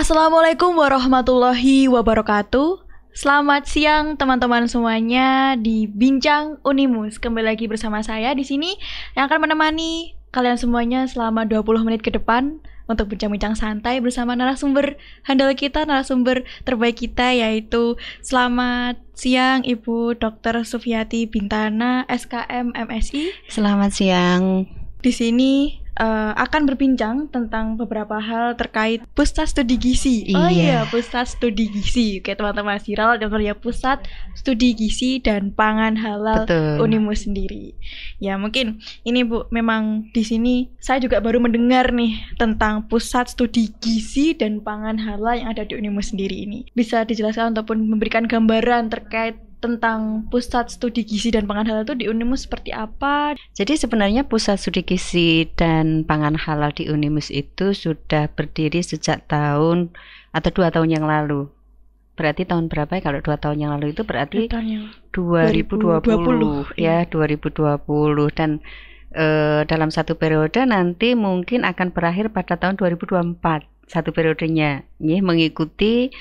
Assalamualaikum warahmatullahi wabarakatuh. Selamat siang teman-teman semuanya di Bincang Unimus. Kembali lagi bersama saya di sini yang akan menemani kalian semuanya selama 20 menit ke depan untuk bincang-bincang santai bersama narasumber handal kita, narasumber terbaik kita, yaitu selamat siang Ibu Dr. Sufiati Bintana, SKM MSI. Selamat siang. Di sini akan berbincang tentang beberapa hal terkait pusat studi gizi. Oh iya, pusat studi gizi. Oke teman-teman, viral contohnya pusat studi gizi dan pangan halal. Betul. Unimus sendiri. Ya mungkin ini Bu, memang di sini saya juga baru mendengar nih tentang pusat studi gizi dan pangan halal yang ada di Unimus sendiri ini. Bisa dijelaskan ataupun memberikan gambaran terkait tentang pusat studi gizi dan pangan halal itu di Unimus seperti apa? Jadi sebenarnya pusat studi gizi dan pangan halal di Unimus itu sudah berdiri sejak tahun atau 2 tahun yang lalu. Berarti tahun berapa ya? Kalau 2 tahun yang lalu itu berarti 2020 ya, 2020. Dan dalam satu periode nanti mungkin akan berakhir pada tahun 2024. Satu periodenya, mengikuti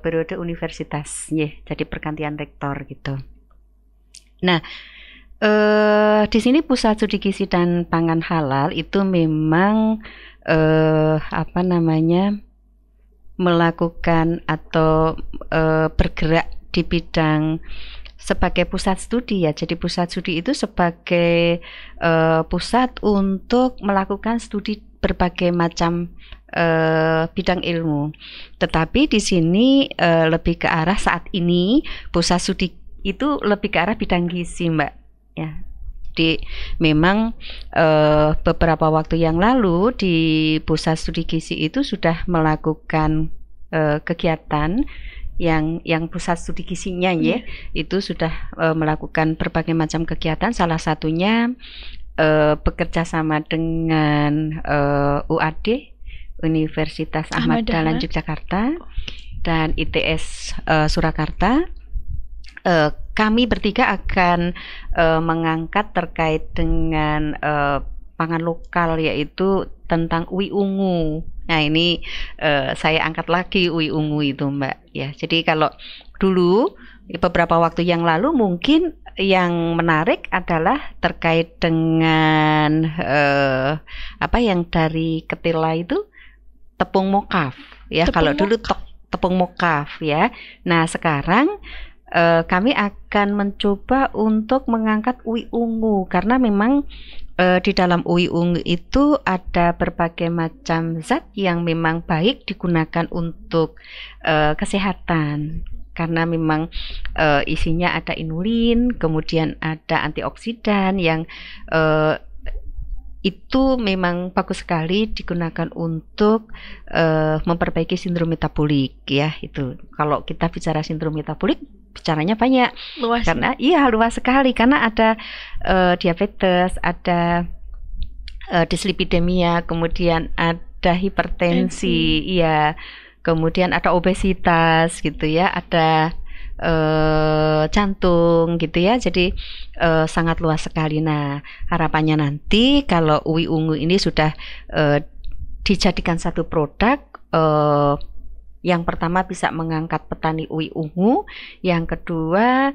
periode universitas, jadi pergantian rektor gitu. Nah, di sini pusat studi gizi dan pangan halal itu memang melakukan atau bergerak di bidang sebagai pusat studi ya. Jadi pusat studi itu sebagai pusat untuk melakukan studi berbagai macam bidang ilmu. Tetapi di sini lebih ke arah saat ini pusat studi itu lebih ke arah bidang gizi, Mbak. Ya. Jadi memang beberapa waktu yang lalu di pusat studi gizi itu sudah melakukan kegiatan yang pusat studi gizinya itu sudah melakukan berbagai macam kegiatan. Salah satunya bekerja sama dengan UAD Universitas Ahmad Dahlan Yogyakarta dan ITS Surakarta. Kami bertiga akan mengangkat terkait dengan pangan lokal, yaitu tentang uwi ungu. Nah ini saya angkat lagi uwi ungu itu, Mbak. Ya, jadi kalau dulu beberapa waktu yang lalu mungkin yang menarik adalah terkait dengan yang dari ketela itu tepung mokaf ya. Kalau dulu tepung mokaf ya. Nah sekarang kami akan mencoba untuk mengangkat uwi ungu, karena memang di dalam uwi ungu itu ada berbagai macam zat yang memang baik digunakan untuk kesehatan, karena memang isinya ada inulin, kemudian ada antioksidan yang itu memang bagus sekali digunakan untuk memperbaiki sindrom metabolik ya. Itu kalau kita bicara sindrom metabolik bicaranya banyak, luas. Karena luas sekali, karena ada diabetes, ada dislipidemia, kemudian ada hipertensi, kemudian ada obesitas gitu ya, ada jantung gitu ya. Jadi sangat luas sekali. Nah harapannya nanti kalau uwi ungu ini sudah dijadikan satu produk, yang pertama bisa mengangkat petani uwi ungu, yang kedua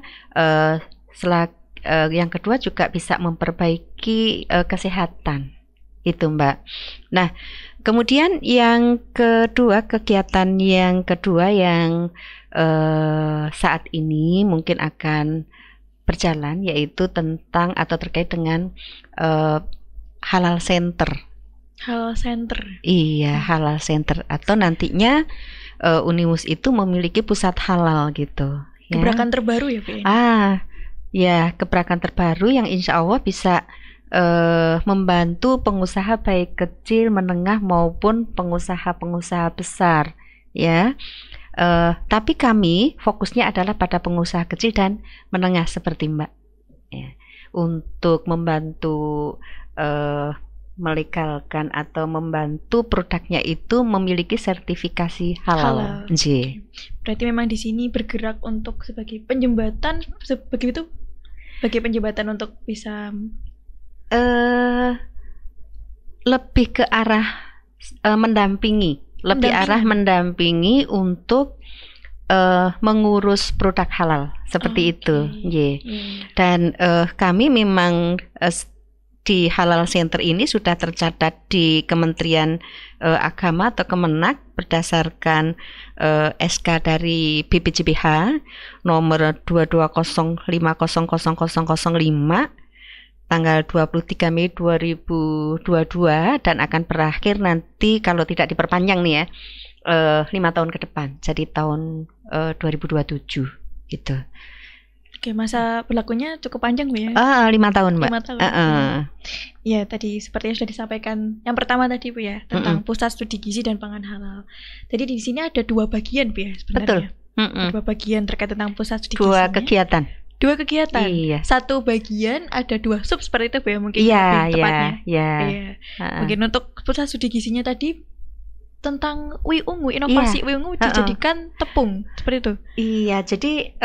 yang kedua juga bisa memperbaiki kesehatan itu, Mbak. Nah kemudian yang kedua, kegiatan yang kedua yang saat ini mungkin akan berjalan, yaitu tentang atau terkait dengan halal center. Halal center. Iya, halal center, atau nantinya Unimus itu memiliki pusat halal gitu. Gebrakan terbaru ya, Bu? Ya, gebrakan terbaru yang insya Allah bisa membantu pengusaha baik kecil, menengah maupun pengusaha-pengusaha besar ya. Tapi kami fokusnya adalah pada pengusaha kecil dan menengah seperti Mbak ya, untuk membantu melegalkan atau membantu produknya itu memiliki sertifikasi halal. Berarti memang di sini bergerak untuk sebagai penjembatan, begitu? Sebagai penjembatan untuk bisa lebih ke arah mendampingi lebih arah mendampingi untuk mengurus produk halal seperti itu, Dan kami memang di Halal Center ini sudah tercatat di Kementerian Agama atau Kemenak berdasarkan SK dari BPJBH nomor 220500005 tanggal 23 Mei 2022 dan akan berakhir nanti kalau tidak diperpanjang nih ya 5 tahun ke depan, jadi tahun 2027 gitu. Oke, masa berlakunya cukup panjang Bu ya? 5 tahun Mbak. 5 tahun. Ya, tadi seperti yang sudah disampaikan yang pertama tadi Bu ya, tentang Pusat Studi Gizi dan Pangan Halal. Jadi di sini ada 2 bagian Bu ya sebenarnya. Betul. 2 bagian terkait tentang Pusat Studi Gizi. 2 kegiatan. 2 kegiatan. Iya. 1 bagian ada 2 sub seperti itu Bu ya mungkin lebih tepatnya. Iya. Mungkin untuk Pusat Studi Gizinya tadi tentang uwi ungu, inovasi uwi ungu dijadikan tepung seperti itu. Iya, jadi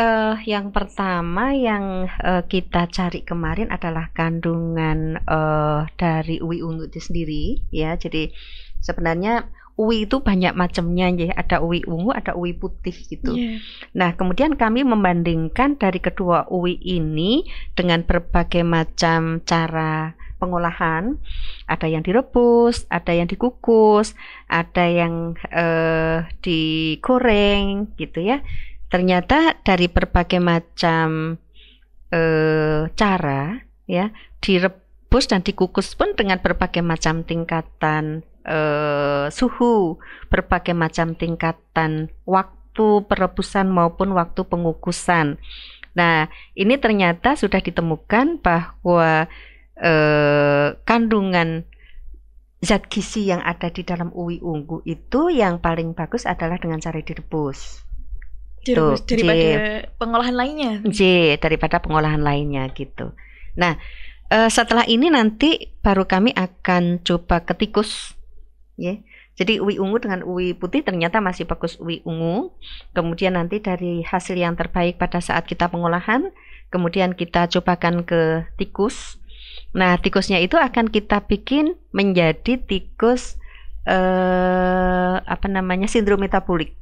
yang pertama yang kita cari kemarin adalah kandungan dari uwi ungu itu sendiri ya. Jadi sebenarnya uwi itu banyak macamnya ya, ada uwi ungu, ada uwi putih gitu. Nah, kemudian kami membandingkan dari kedua uwi ini dengan berbagai macam cara pengolahan. Ada yang direbus, ada yang dikukus, ada yang digoreng gitu ya. Ternyata dari berbagai macam cara ya, direbus dan dikukus pun dengan berbagai macam tingkatan suhu, berbagai macam tingkatan waktu perebusan maupun waktu pengukusan. Nah, ini ternyata sudah ditemukan bahwa kandungan zat gizi yang ada di dalam uwi ungu itu yang paling bagus adalah dengan cara direbus. Daripada pengolahan lainnya. Daripada pengolahan lainnya gitu. Nah, setelah ini nanti baru kami akan coba ke tikus. Jadi uwi ungu dengan uwi putih ternyata masih bagus uwi ungu. Kemudian nanti dari hasil yang terbaik pada saat kita pengolahan, kemudian kita cobakan ke tikus. Nah, tikusnya itu akan kita bikin menjadi tikus sindrom metabolik.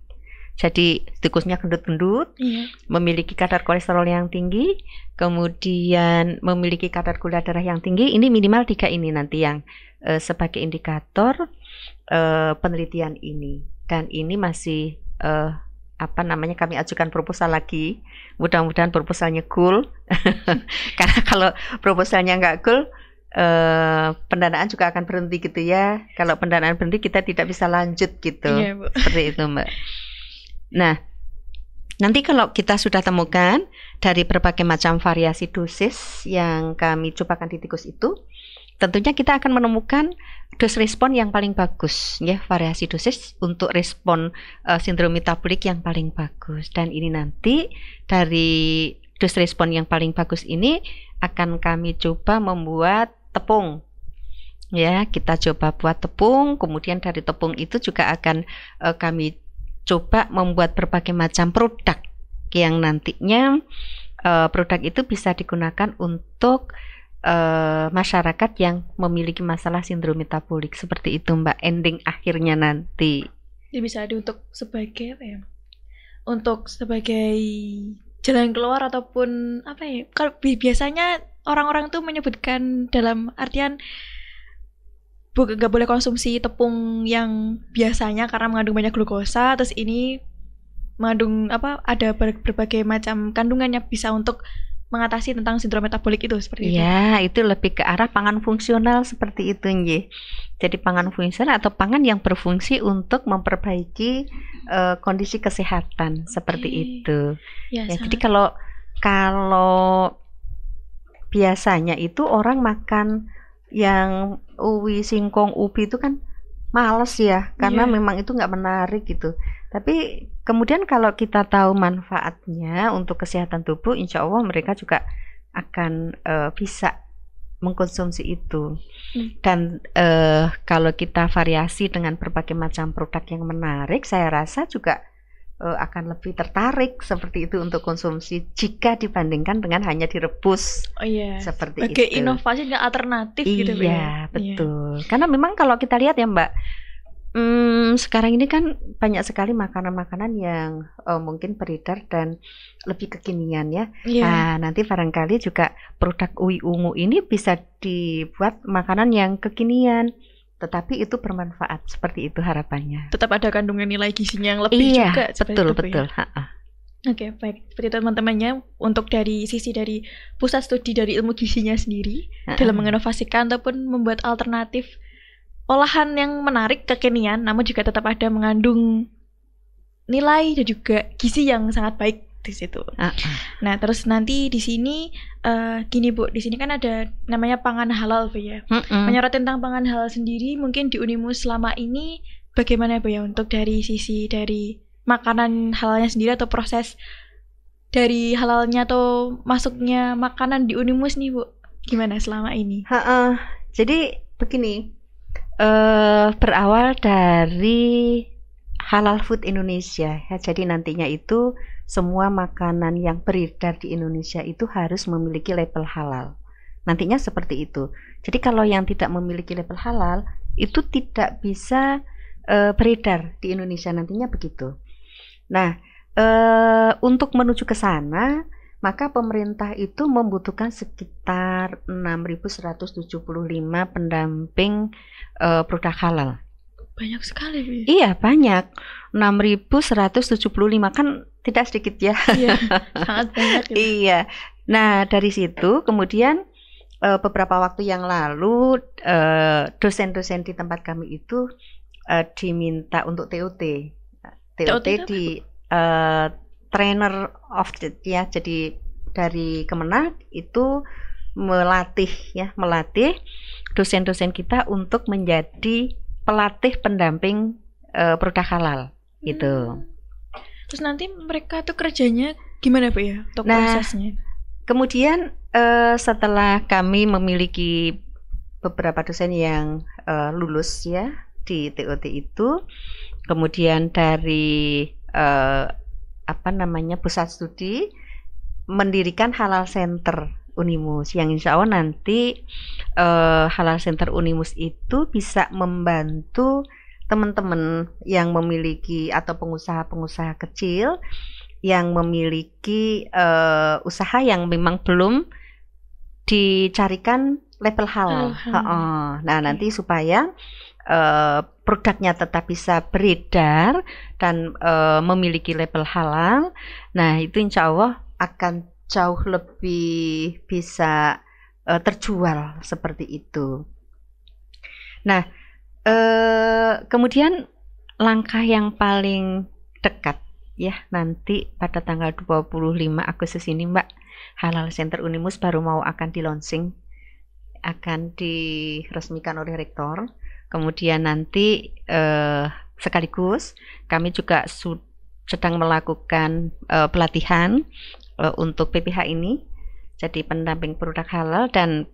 Jadi tikusnya gendut-gendut, memiliki kadar kolesterol yang tinggi, kemudian memiliki kadar gula darah yang tinggi. Ini minimal 3 ini nanti yang sebagai indikator penelitian ini. Dan ini masih kami ajukan proposal lagi. Mudah-mudahan proposalnya cool. Karena kalau proposalnya nggak cool, pendanaan juga akan berhenti gitu ya. Kalau pendanaan berhenti kita tidak bisa lanjut gitu. Seperti itu Mbak. Nah, nanti kalau kita sudah temukan dari berbagai macam variasi dosis yang kami cobakan di tikus itu, tentunya kita akan menemukan dos respon yang paling bagus ya, variasi dosis untuk respon sindrom metabolik yang paling bagus. Dan ini nanti dari dos respon yang paling bagus ini akan kami coba membuat tepung. Ya, kita coba buat tepung, kemudian dari tepung itu juga akan kami coba membuat berbagai macam produk yang nantinya produk itu bisa digunakan untuk masyarakat yang memiliki masalah sindrom metabolik seperti itu Mbak, ending akhirnya nanti. Jadi bisa untuk sebagai apa ya? Untuk sebagai jalan keluar ataupun apa ya? Kalau biasanya orang-orang tuh menyebutkan dalam artian nggak boleh konsumsi tepung yang biasanya karena mengandung banyak glukosa, terus ini mengandung ada berbagai macam kandungan yang bisa untuk mengatasi tentang sindrom metabolik itu seperti itu. Ya, itu lebih ke arah pangan fungsional seperti itu nggih. Jadi pangan fungsional atau pangan yang berfungsi untuk memperbaiki kondisi kesehatan seperti itu. Ya, jadi kalau biasanya itu orang makan yang uwi, singkong, ubi itu kan males ya, karena memang itu nggak menarik gitu. Tapi kemudian kalau kita tahu manfaatnya untuk kesehatan tubuh, insya Allah mereka juga akan bisa mengkonsumsi itu. Dan kalau kita variasi dengan berbagai macam produk yang menarik, saya rasa juga akan lebih tertarik seperti itu untuk konsumsi jika dibandingkan dengan hanya direbus. Seperti sebagai itu. Inovasi dan alternatif gitu. Iya, betul. Karena memang kalau kita lihat ya Mbak, Sekarang ini kan banyak sekali makanan-makanan yang mungkin beredar dan lebih kekinian ya. Nah, nanti barangkali juga produk UI Ungu ini bisa dibuat makanan yang kekinian, tetapi itu bermanfaat, seperti itu harapannya. Tetap ada kandungan nilai gizinya yang lebih juga. Betul. Oke, baik. Seperti teman-temannya, untuk dari sisi dari pusat studi dari ilmu gizinya sendiri dalam menginovasikan ataupun membuat alternatif olahan yang menarik kekinian, namun juga tetap ada mengandung nilai dan juga gizi yang sangat baik di situ. Nah, terus nanti di sini gini Bu, di sini kan ada namanya pangan halal Bu ya. Menyorot tentang pangan halal sendiri, mungkin di Unimus selama ini bagaimana Bu ya untuk dari sisi dari makanan halalnya sendiri atau proses dari halalnya atau masuknya makanan di Unimus nih Bu, gimana selama ini? Jadi begini. Berawal dari Halal Food Indonesia ya, jadi nantinya itu semua makanan yang beredar di Indonesia itu harus memiliki label halal. Nantinya seperti itu. Jadi kalau yang tidak memiliki label halal itu tidak bisa beredar di Indonesia, nantinya begitu. Nah, untuk menuju ke sana, maka pemerintah itu membutuhkan sekitar 6.175 pendamping produk halal. Banyak sekali, Bu. Iya, banyak. 6.175 kan tidak sedikit ya. Iya, sangat banyak. Ya. Iya. Nah, dari situ kemudian beberapa waktu yang lalu dosen-dosen di tempat kami itu diminta untuk TOT. TOT di trainer of ya, jadi dari Kemenak itu melatih dosen-dosen kita untuk menjadi pelatih pendamping produk halal gitu. Terus nanti mereka tuh kerjanya gimana Bu ya untuk prosesnya? Kemudian setelah kami memiliki beberapa dosen yang lulus ya di TOT itu, kemudian dari pusat studi mendirikan Halal Center Unimus yang insya Allah nanti Halal Center Unimus itu bisa membantu teman-teman yang memiliki atau pengusaha-pengusaha kecil yang memiliki usaha yang memang belum dicarikan label halal. Nah, nanti supaya produknya tetap bisa beredar dan memiliki label halal. Nah, itu insya Allah akan jauh lebih bisa terjual seperti itu. Nah, kemudian langkah yang paling dekat ya, nanti pada tanggal 25 Agustus ini Mbak, Halal Center Unimus baru mau akan di-launching, akan diresmikan oleh rektor. Kemudian nanti sekaligus kami juga sedang melakukan pelatihan untuk PPH ini, jadi pendamping produk halal, dan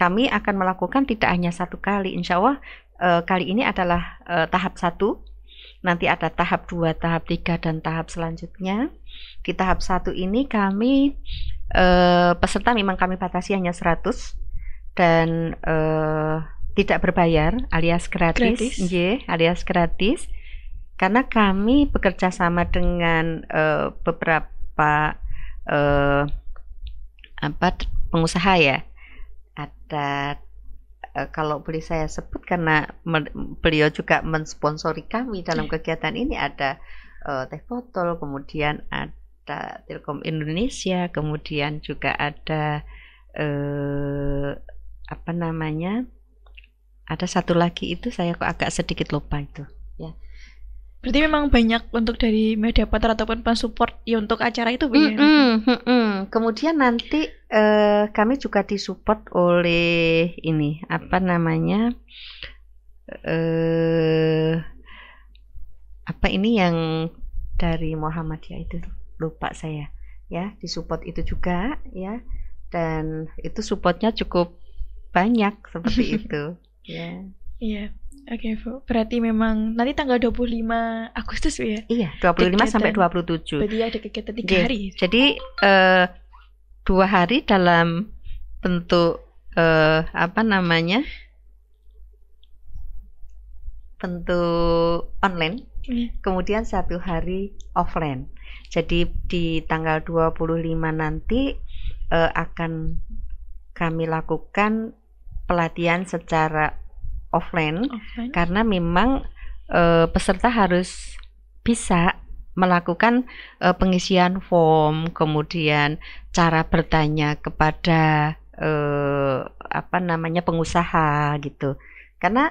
kami akan melakukan tidak hanya satu kali, insya Allah kali ini adalah tahap 1, nanti ada tahap 2, tahap 3, dan tahap selanjutnya. Di tahap 1 ini kami peserta memang kami batasi hanya 100 dan tidak berbayar alias gratis. Alias gratis, karena kami bekerja sama dengan beberapa pengusaha ya. Ada kalau boleh saya sebut karena beliau juga mensponsori kami dalam kegiatan ini, ada Teh Botol, kemudian ada Telkom Indonesia, kemudian juga ada ada satu lagi itu saya kok agak sedikit lupa itu ya. Berarti memang banyak untuk dari media partner ataupun pensupport ya untuk acara itu Bu. Kemudian nanti kami juga disupport oleh ini yang dari Muhammadiyah itu, lupa saya ya, disupport itu juga ya, dan itu supportnya cukup banyak seperti itu ya. Iya. Oke, Bu. Berarti memang nanti tanggal 25 Agustus ya? Iya, 25 kegiatan, sampai 27. Berarti ada kegiatan 3 hari. Jadi 2 hari dalam bentuk bentuk online, kemudian 1 hari offline. Jadi di tanggal 25 nanti akan kami lakukan pelatihan secara offline. Karena memang peserta harus bisa melakukan pengisian form, kemudian cara bertanya kepada pengusaha gitu. Karena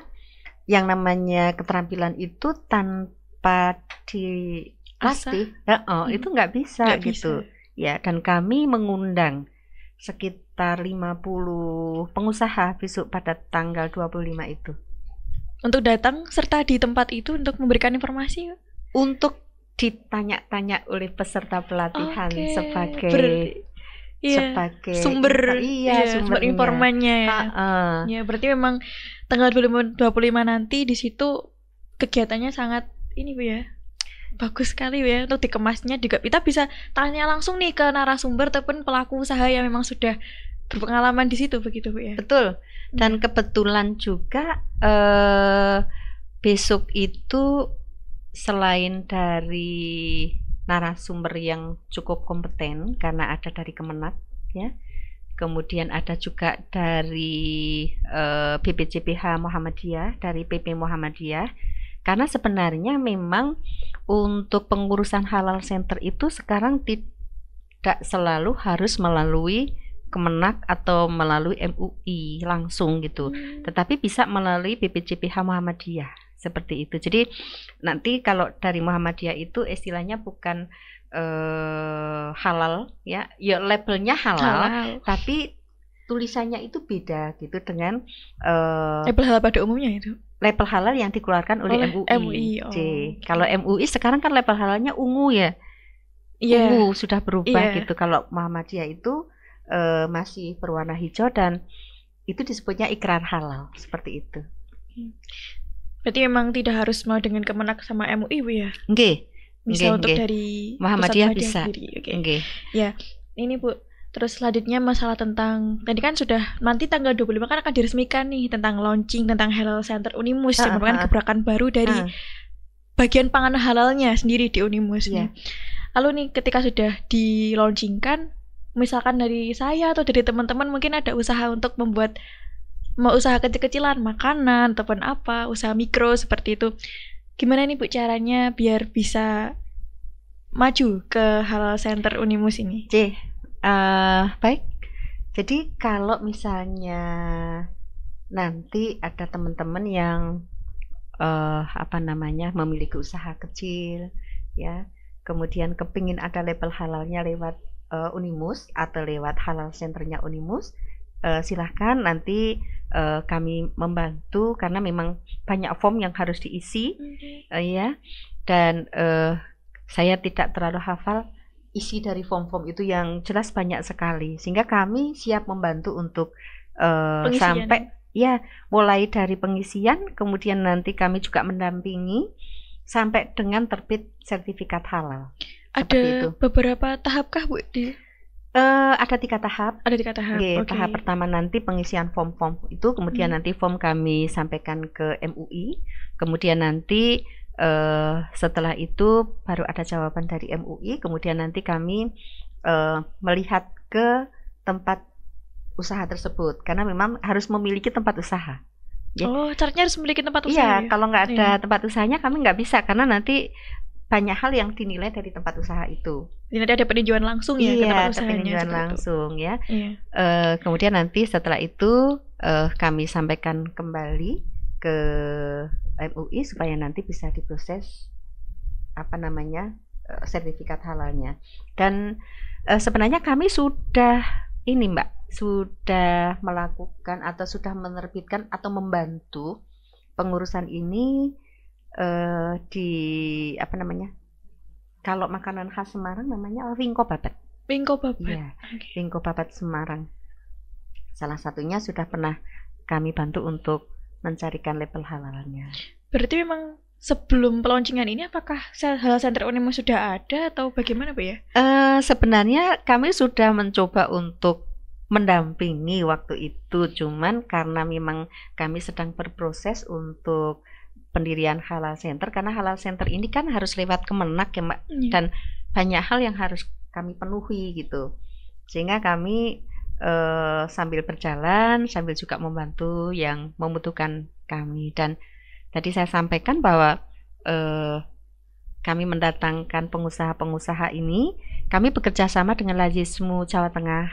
yang namanya keterampilan itu tanpa dilatih, itu nggak bisa gitu. Ya, dan kami mengundang sekitar 50 pengusaha besok pada tanggal 25 itu. Untuk datang serta di tempat itu untuk memberikan informasi? Untuk ditanya-tanya oleh peserta pelatihan sebagai sumber informannya ya. Ya, berarti memang tanggal 25 nanti di situ kegiatannya sangat ini Bu ya. Bagus sekali ya, untuk dikemasnya juga kita bisa tanya langsung nih ke narasumber ataupun pelaku usaha yang memang sudah berpengalaman di situ begitu Bu ya. Betul. Dan kebetulan juga besok itu selain dari narasumber yang cukup kompeten karena ada dari Kemenak ya, kemudian ada juga dari BPJPH Muhammadiyah, dari PP Muhammadiyah, karena sebenarnya memang untuk pengurusan halal center itu sekarang tidak selalu harus melalui Kemenak atau melalui MUI langsung gitu, tetapi bisa melalui BPJPH Muhammadiyah. Seperti itu. Jadi nanti kalau dari Muhammadiyah itu istilahnya bukan halal ya labelnya halal, tapi tulisannya itu beda gitu dengan label halal pada umumnya itu. Label halal yang dikeluarkan oleh MUI. Kalau MUI sekarang kan label halalnya ungu ya. Ungu sudah berubah gitu. Kalau Muhammadiyah itu masih berwarna hijau dan itu disebutnya ikrar halal seperti itu. Berarti memang tidak harus mau dengan Kemenak sama MUI Bu ya? Bisa untuk dari Muhammadiyah bisa. Ya, ini Bu. Terus selanjutnya masalah tentang tadi kan sudah nanti tanggal 25 kan akan diresmikan nih tentang launching tentang Halal Center Unimus, yang merupakan gebrakan baru dari bagian pangan halalnya sendiri di Unimus. Lalu nih ketika sudah di-launchingkan, misalkan dari saya atau dari teman-teman mungkin ada usaha untuk membuat usaha kecil-kecilan, makanan ataupun apa, usaha mikro seperti itu. Gimana nih Bu caranya biar bisa maju ke Halal Center Unimus ini? Baik. Jadi kalau misalnya nanti ada teman-teman yang memiliki usaha kecil ya, kemudian kepingin ada label halalnya lewat Unimus atau lewat Halal Centernya Unimus, silahkan nanti kami membantu karena memang banyak form yang harus diisi ya, dan saya tidak terlalu hafal isi dari form-form itu yang jelas banyak sekali, sehingga kami siap membantu untuk sampai ya mulai dari pengisian, kemudian nanti kami juga mendampingi sampai dengan terbit sertifikat halal. Ada beberapa tahapkah Bu di? Ada 3 tahap. Ada 3 tahap. Tahap pertama nanti pengisian form-form itu, kemudian nanti form kami sampaikan ke MUI, kemudian nanti setelah itu baru ada jawaban dari MUI, kemudian nanti kami melihat ke tempat usaha tersebut karena memang harus memiliki tempat usaha. Caranya harus memiliki tempat usaha. Iya, kalau nggak ada tempat usahanya kami nggak bisa karena nanti banyak hal yang dinilai dari tempat usaha itu. Jadi nanti ada peninjauan langsung ya ke tempat usahanya. Iya, peninjauan langsung ya. Kemudian nanti setelah itu kami sampaikan kembali ke MUI supaya nanti bisa diproses sertifikat halalnya. Dan sebenarnya kami sudah sudah melakukan atau sudah menerbitkan atau membantu pengurusan ini kalau makanan khas Semarang namanya wingko babat. Iya, wingko babat Semarang. Salah satunya sudah pernah kami bantu untuk mencarikan label halalnya. Berarti memang sebelum peluncingan ini apakah Halal Center Unimus sudah ada atau bagaimana Bu ya? Sebenarnya kami sudah mencoba untuk mendampingi waktu itu, cuman karena memang kami sedang berproses untuk pendirian Halal Center, karena Halal Center ini kan harus lewat Kemenak ya Mbak, dan banyak hal yang harus kami penuhi gitu, sehingga kami sambil berjalan sambil juga membantu yang membutuhkan kami. Dan tadi saya sampaikan bahwa kami mendatangkan pengusaha-pengusaha ini, kami bekerja sama dengan Lazismu Jawa Tengah.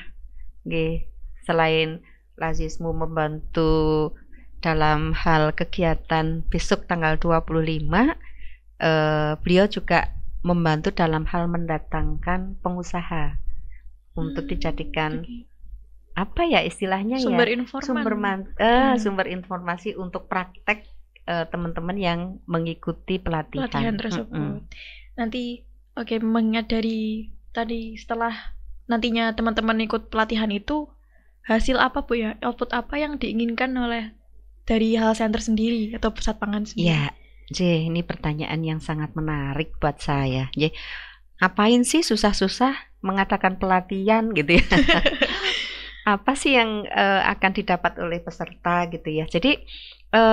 Selain Lazismu membantu dalam hal kegiatan besok tanggal 25, beliau juga membantu dalam hal mendatangkan pengusaha untuk dijadikan apa ya istilahnya sumber ya informan. Sumber informasi untuk praktek teman-teman yang mengikuti pelatihan tersebut. Nanti mengingat dari tadi, setelah nantinya teman-teman ikut pelatihan itu, hasil apa Bu ya, output apa yang diinginkan oleh dari Halal Center sendiri atau pusat pangan sendiri? Ya, ini pertanyaan yang sangat menarik buat saya. Ngapain sih susah-susah mengadakan pelatihan gitu ya? Apa sih yang akan didapat oleh peserta gitu ya? Jadi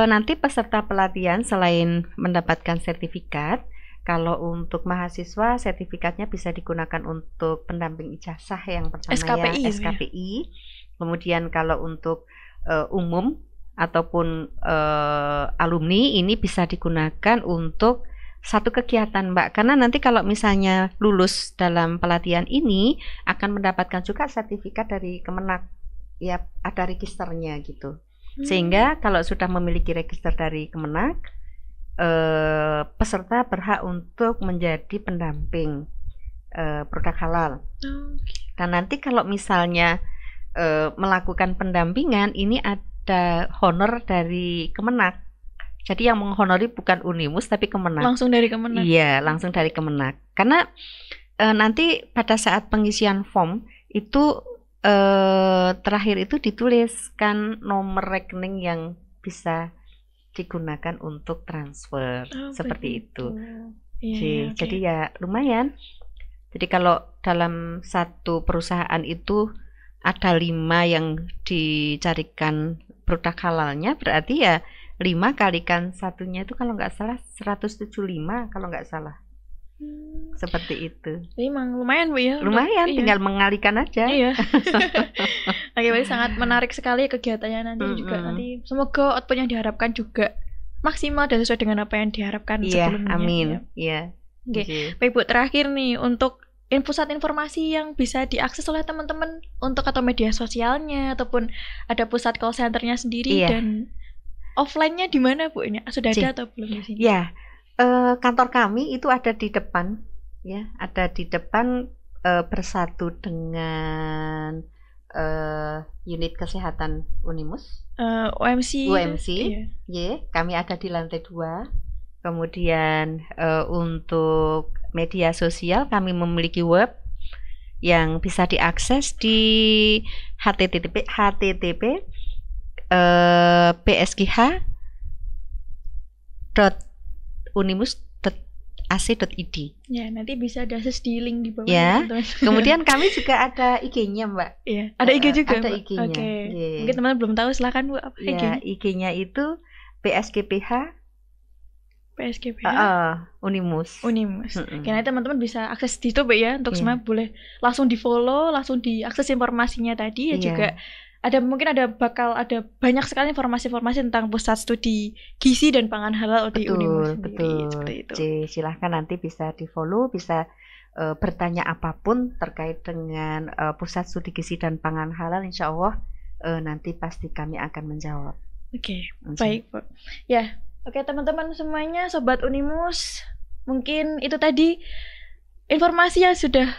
nanti peserta pelatihan selain mendapatkan sertifikat, kalau untuk mahasiswa sertifikatnya bisa digunakan untuk pendamping ijazah yang pertama SKPI, ya, SKPI. Kemudian kalau untuk umum ataupun alumni ini bisa digunakan untuk satu kegiatan Mbak, karena nanti kalau misalnya lulus dalam pelatihan ini akan mendapatkan juga sertifikat dari Kemenak, ya ada registernya gitu. Sehingga kalau sudah memiliki register dari Kemenak, peserta berhak untuk menjadi pendamping produk halal. Dan nanti kalau misalnya melakukan pendampingan, ini ada honor dari Kemenak. Jadi yang menghonori bukan Unimus tapi Kemenak. Langsung dari Kemenak. Iya, langsung dari Kemenak. Karena nanti pada saat pengisian form itu terakhir itu dituliskan nomor rekening yang bisa digunakan untuk transfer, seperti itu. Jadi ya lumayan. Jadi kalau dalam satu perusahaan itu ada 5 yang dicarikan produk halalnya, berarti ya 5 kalikan satunya itu kalau nggak salah 175 kalau nggak salah. Seperti itu. Jadi emang lumayan Bu ya. Lumayan, tinggal mengalihkan aja. Iya. Berarti sangat menarik sekali kegiatannya nanti juga. Nanti semoga output yang diharapkan juga maksimal dan sesuai dengan apa yang diharapkan sebelumnya. Amin. Iya. Baik Bu, terakhir nih untuk pusat informasi yang bisa diakses oleh teman-teman untuk atau media sosialnya ataupun ada pusat call centernya sendiri dan offline-nya di mana Bu? Ini sudah ada atau belum di sini? Ya, kantor kami itu ada di depan, ya, ada di depan bersatu dengan unit kesehatan Unimus, UMC. Ya, kami ada di lantai 2. Kemudian untuk media sosial kami memiliki web yang bisa diakses di http psgh.unimus.ac.id. Ya, nanti bisa diakses di link di bawah. Ya. Kemudian kami juga ada IG-nya, Mbak. Iya, ada IG juga. Ada IG-nya. Mungkin teman-teman belum tahu, silakan Bu, apa IG-nya? IG-nya itu PSGPH Unimus. Karena teman-teman bisa akses di situ ya, untuk semua boleh langsung di-follow, langsung diakses informasinya tadi ya. Juga bakal ada banyak sekali informasi-informasi tentang pusat studi gizi dan pangan halal di Unimus sendiri. Seperti itu. Silahkan nanti bisa di-follow, bisa bertanya apapun terkait dengan pusat studi gizi dan pangan halal, insya Allah nanti pasti kami akan menjawab. Baik Bu. Ya. Teman-teman semuanya, Sobat Unimus, mungkin itu tadi informasi yang sudah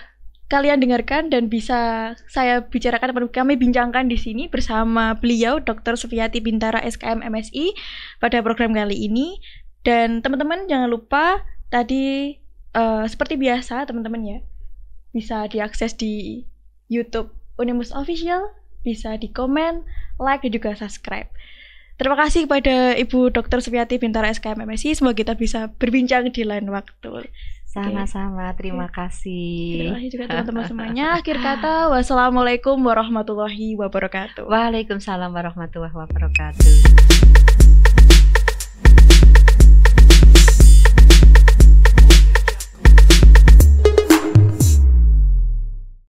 kalian dengarkan dan bisa saya bicarakan, kami bincangkan di sini bersama beliau, Dr. Sufiati Bintara SKM MSI pada program kali ini. Dan teman-teman jangan lupa tadi seperti biasa teman-teman ya, bisa diakses di YouTube Unimus Official, bisa di komen, like, dan juga subscribe. Terima kasih kepada Ibu Dr. Sufiati Bintara SKM MSI. Semoga kita bisa berbincang di lain waktu. Sama-sama, terima kasih. Terima kasih juga teman-teman semuanya. Akhir kata, wassalamualaikum warahmatullahi wabarakatuh. Waalaikumsalam warahmatullahi wabarakatuh.